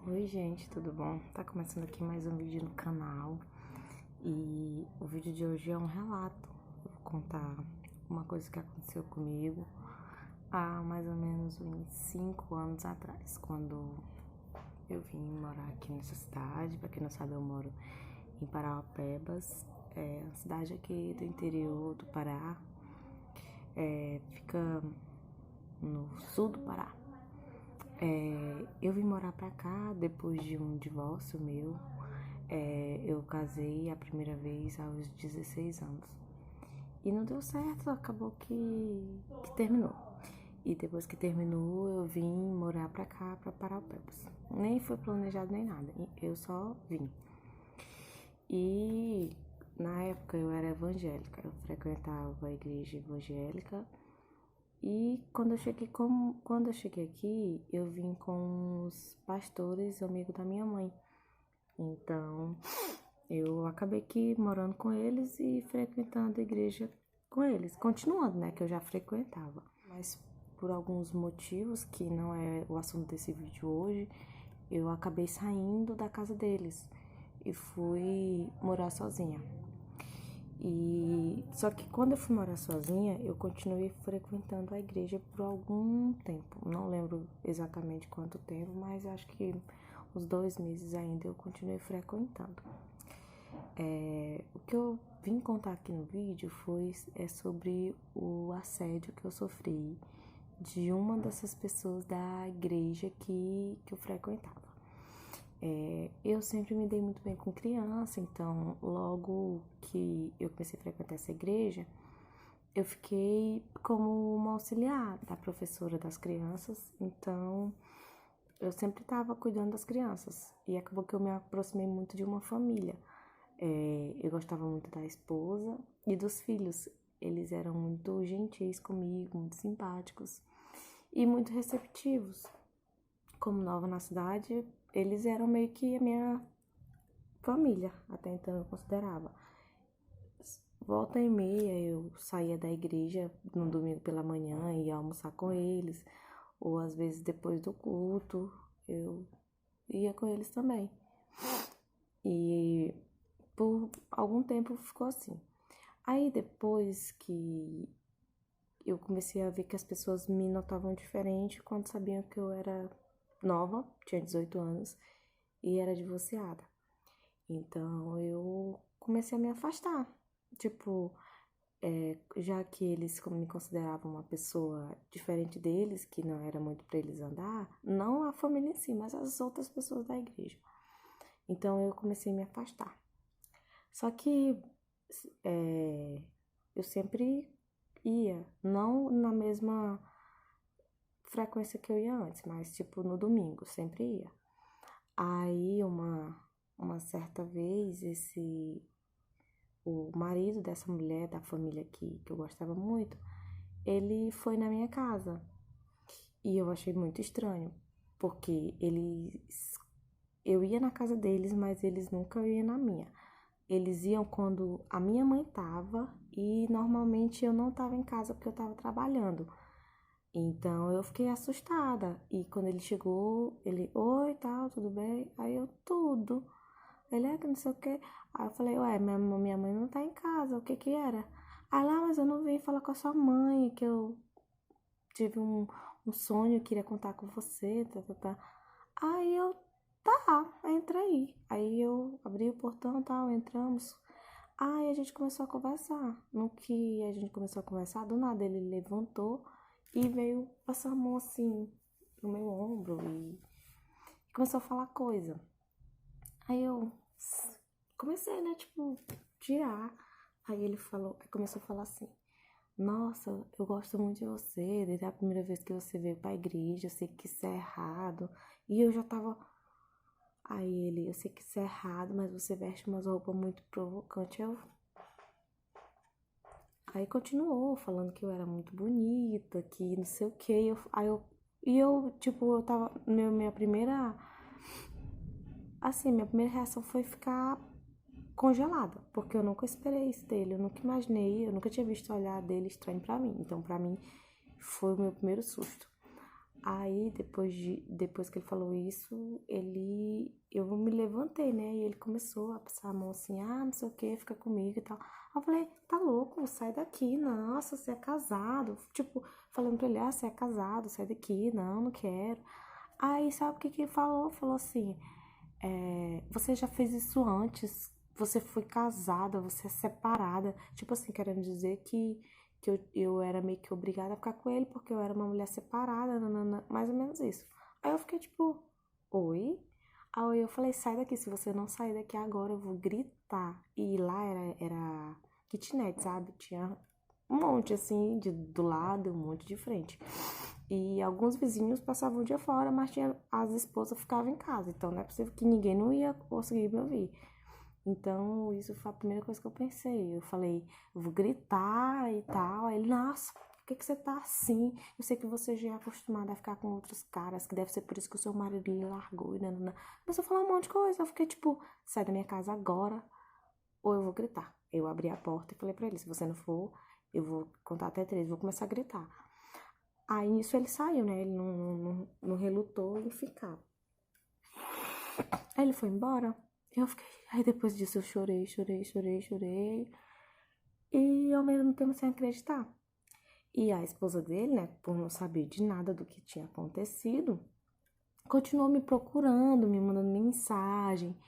Oi gente, tudo bom? Tá começando aqui mais um vídeo no canal e o vídeo de hoje é um relato. Eu vou contar uma coisa que aconteceu comigo há mais ou menos uns 5 anos atrás, quando eu vim morar aqui nessa cidade. Pra quem não sabe, eu moro em Parauapebas, é uma cidade aqui do interior do Pará, fica no sul do Pará. Eu vim morar pra cá depois de um divórcio meu. Eu casei a primeira vez aos 16 anos. E não deu certo, acabou que terminou. E depois que terminou, eu vim morar pra cá, pra Parauapebas. Nem foi planejado nem nada, eu só vim. E na época eu era evangélica, eu frequentava a igreja evangélica. E quando eu cheguei aqui, eu vim com os pastores amigos da minha mãe. Então, eu acabei aqui morando com eles e frequentando a igreja com eles, continuando, né, que eu já frequentava. Mas por alguns motivos, que não é o assunto desse vídeo hoje, eu acabei saindo da casa deles e fui morar sozinha. Só que quando eu fui morar sozinha, eu continuei frequentando a igreja por algum tempo. Não lembro exatamente quanto tempo, mas acho que uns 2 meses ainda eu continuei frequentando. O que eu vim contar aqui no vídeo é sobre o assédio que eu sofri de uma dessas pessoas da igreja que eu frequentava. Eu sempre me dei muito bem com criança, então logo que eu comecei a frequentar essa igreja, eu fiquei como uma auxiliar da professora das crianças, então eu sempre estava cuidando das crianças e acabou que eu me aproximei muito de uma família. Eu gostava muito da esposa e dos filhos, eles eram muito gentis comigo, muito simpáticos e muito receptivos. Como nova na cidade, eles eram meio que a minha família, até então eu considerava. Volta e meia eu saía da igreja no domingo pela manhã e ia almoçar com eles, ou às vezes depois do culto eu ia com eles também. E por algum tempo ficou assim. Aí depois que eu comecei a ver que as pessoas me notavam diferente quando sabiam que eu era nova, tinha 18 anos e era divorciada. Então eu comecei a me afastar. Tipo, já que eles me consideravam uma pessoa diferente deles, que não era muito pra eles andar, não a família em si, mas as outras pessoas da igreja. Então eu comecei a me afastar. Só que eu sempre ia, não na mesma frequência que eu ia antes, mas tipo no domingo, sempre ia. Aí uma certa vez, o marido dessa mulher, da família que eu gostava muito, ele foi na minha casa. E eu achei muito estranho, porque eu ia na casa deles, mas eles nunca iam na minha. Eles iam quando a minha mãe tava e normalmente eu não tava em casa porque eu tava trabalhando. Então eu fiquei assustada. E quando ele chegou, ele, oi, tal, tudo bem? Aí eu, tudo. Ele, que não sei o quê. Aí eu falei, ué, minha mãe não tá em casa, o que que era? Aí lá, mas eu não vim falar com a sua mãe, que eu tive um sonho, queria contar com você, tá. Aí eu, tá, entra aí. Aí eu abri o portão, tal, entramos. Aí a gente começou a conversar. No que a gente começou a conversar, do nada ele levantou e veio passar a mão assim no meu ombro e começou a falar coisa. Aí eu comecei, né, tipo, tirar. Aí ele falou, começou a falar assim: nossa, eu gosto muito de você, desde a primeira vez que você veio pra igreja, eu sei que isso é errado. E eu já tava. Aí ele, eu sei que isso é errado, mas você veste umas roupas muito provocantes. Aí continuou falando que eu era muito bonita, que não sei o que. Tipo, eu tava. Minha primeira. Assim, minha primeira reação foi ficar congelada, porque eu nunca esperei isso dele, eu nunca imaginei, eu nunca tinha visto o olhar dele estranho pra mim. Então, pra mim, foi o meu primeiro susto. Aí, depois que ele falou isso, ele eu me levantei, né? E ele começou a passar a mão assim, ah, não sei o que, fica comigo e tal. Eu falei, tá louco, sai daqui, nossa, você é casado. Tipo, falando pra ele, ah, você é casado, sai daqui, não quero. Aí, sabe o que que ele falou? Falou assim, você já fez isso antes, você foi casada, você é separada. Tipo assim, querendo dizer que eu era meio que obrigada a ficar com ele porque eu era uma mulher separada, nanana, mais ou menos isso. Aí eu fiquei tipo, oi? Aí eu falei, sai daqui, se você não sair daqui agora, eu vou gritar. E lá era kitnet, sabe? Tinha um monte assim do lado, um monte de frente. E alguns vizinhos passavam o dia fora, mas as esposas ficavam em casa. Então não é possível que ninguém não ia conseguir me ouvir. Então, isso foi a primeira coisa que eu pensei. Eu falei, eu vou gritar e tal. Aí ele, nossa, por que você tá assim? Eu sei que você já é acostumada a ficar com outros caras, que deve ser por isso que o seu marido lhe largou e nanana. Começou a falar um monte de coisa. Eu fiquei tipo, sai da minha casa agora ou eu vou gritar. Eu abri a porta e falei pra ele, se você não for, eu vou contar até 3, vou começar a gritar. Aí nisso ele saiu, né? Ele não relutou em ficar. Aí ele foi embora. Eu fiquei. Aí depois disso eu chorei. E ao mesmo tempo sem acreditar. E a esposa dele, né, por não saber de nada do que tinha acontecido, continuou me procurando, me mandando mensagem,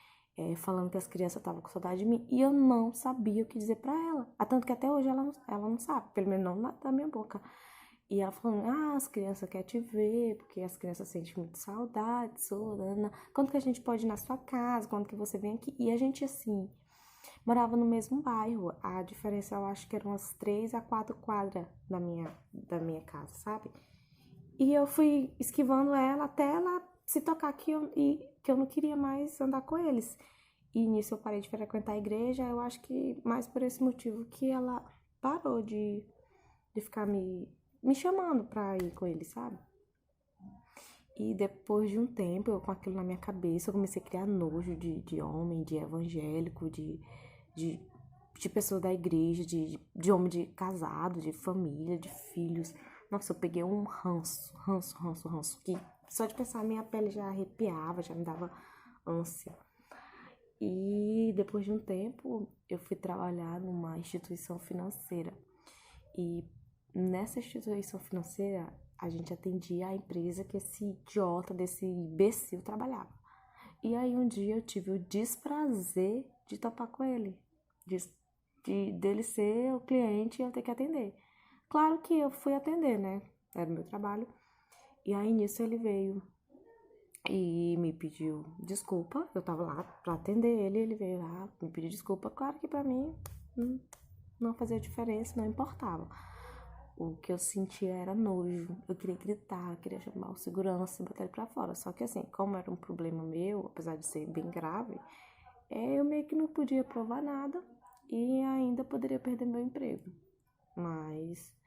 falando que as crianças estavam com saudade de mim. E eu não sabia o que dizer pra ela. Tanto que até hoje ela não sabe, pelo menos não da minha boca. E ela falando, ah, as crianças querem te ver, porque as crianças sentem muito saudade, Sorana. Quando que a gente pode ir na sua casa? Quando que você vem aqui? E a gente, assim, morava no mesmo bairro. A diferença, eu acho que eram umas 3 a 4 quadras da minha casa, sabe? E eu fui esquivando ela até ela se tocar que eu não queria mais andar com eles. E nisso eu parei de frequentar a igreja, eu acho que mais por esse motivo que ela parou de ficar me chamando pra ir com ele, sabe? E depois de um tempo, eu com aquilo na minha cabeça, eu comecei a criar nojo de homem, de evangélico, de, de pessoa da igreja, de homem de casado, de família, de filhos. Nossa, eu peguei um ranço, que só de pensar minha pele já arrepiava, já me dava ânsia. E depois de um tempo, eu fui trabalhar numa instituição financeira. E nessa instituição financeira, a gente atendia a empresa que esse idiota, desse imbecil trabalhava. E aí um dia eu tive o desprazer de topar com ele, dele ser o cliente e eu ter que atender. Claro que eu fui atender, né? Era o meu trabalho. E aí nisso ele veio e me pediu desculpa. Eu tava lá pra atender ele veio lá, me pediu desculpa. Claro que pra mim não fazia diferença, não importava. O que eu sentia era nojo. Eu queria gritar, eu queria chamar o segurança e botar ele pra fora. Só que assim, como era um problema meu, apesar de ser bem grave, eu meio que não podia provar nada e ainda poderia perder meu emprego. Mas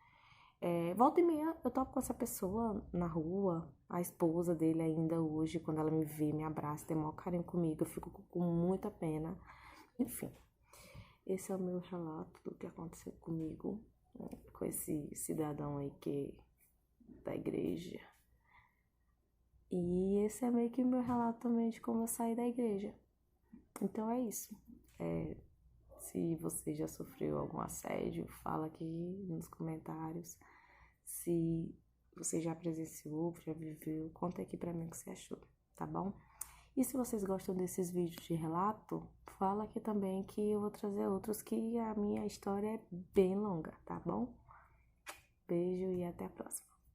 volta e meia eu topo com essa pessoa na rua, a esposa dele ainda hoje, quando ela me vê, me abraça, tem o maior carinho comigo, eu fico com muita pena. Enfim, esse é o meu relato do que aconteceu comigo, com esse cidadão aí que da igreja. E esse é meio que o meu relato também de como eu saí da igreja. Então é isso. Se você já sofreu algum assédio, fala aqui nos comentários. Se você já presenciou, já viveu, conta aqui pra mim o que você achou, tá bom? E se vocês gostam desses vídeos de relato, fala aqui também que eu vou trazer outros que a minha história é bem longa, tá bom? Beijo e até a próxima.